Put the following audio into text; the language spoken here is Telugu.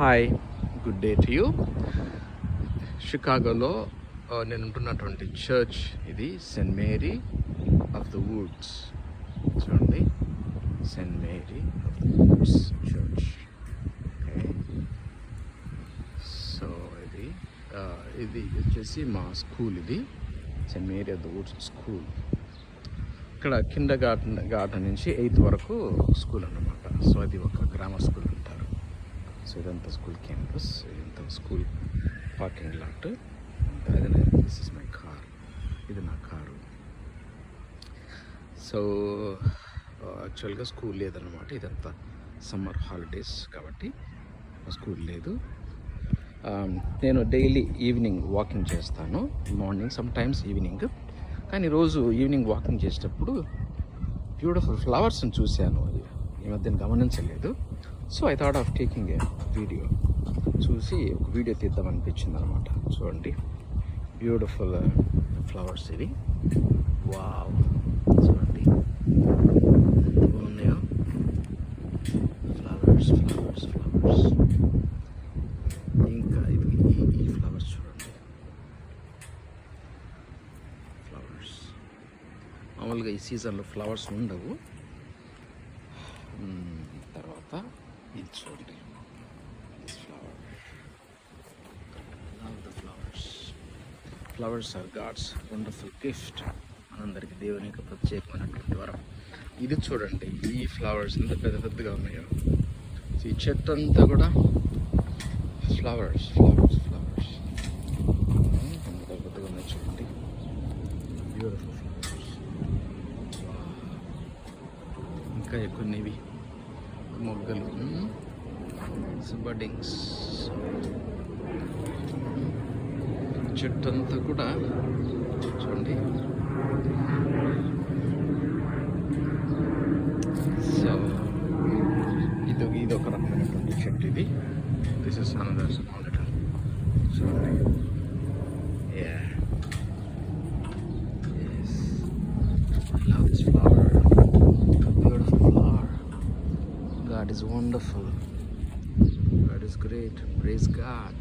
Hi, good day to you. షికాగోలో నేను ఉంటున్నటువంటి చర్చ్ ఇది Saint Mary of the Woods. చూడండి, Saint Mary of the Woods church. Okay, so ఇది వచ్చేసి మా స్కూల్. ఇది Saint Mary of the Woods school. ఇక్కడ కిండర్ గార్డెన్ నుంచి 8th వరకు స్కూల్ అన్నమాట. సో అది ఒక గ్రామర్ స్కూల్ అంటారు. సో ఇదంతా స్కూల్ క్యాంపస్, ఇదంతా school parking lot. This is my car, ఇది నా కారు. సో యాక్చువల్గా స్కూల్ లేదన్నమాట. ఇదంతా సమ్మర్ హాలిడేస్ కాబట్టి స్కూల్ లేదు. నేను డైలీ ఈవినింగ్ వాకింగ్ చేస్తాను, మార్నింగ్ సమ్ టైమ్స్ ఈవినింగ్. కానీ రోజు ఈవినింగ్ వాకింగ్ చేసేటప్పుడు బ్యూటిఫుల్ ఫ్లవర్స్ని చూశాను. ఈ మధ్యన గమనించలేదు. So I thought of taking a video. చూసి ఒక వీడియో తీద్దాం అనిపించింది అనమాట. చూడండి, బ్యూటిఫుల్ ఫ్లవర్స్ ఇవి. వావ్, చూడండి బాగున్నాయో ఫ్లవర్స్. ఇంకా ఈ ఫ్లవర్స్ చూడండి. ఫ్లవర్స్ మామూలుగా ఈ సీజన్లో ఫ్లవర్స్ ఉండవు. తర్వాత ఇది చూడండి, flowers are God's wonderful gift. మనందరికీ దేవుని యొక్క ప్రత్యేకమైనటువంటి వరం. ఇది చూడండి, ఈ ఫ్లవర్స్ ఎంత పెద్ద పెద్దగా ఉన్నాయో. ఈ చెట్టు అంతా కూడా ఫ్లవర్స్ ఎంత పెద్దగా ఉన్నాయి చూడండి. Beautiful flowers. ఇంకా ఎక్కువ మొగ్గలు, బడ్డింగ్స్. చెట్టు అంతా కూడా చూడండి. సో ఇది ఒక రకమైనటువంటి చెట్టు. ఇది దిస్ ఇస్ అనదర్ మౌంటైన్. చూడండి, I love this flower. Beautiful flower. God is wonderful. God is great. Praise God.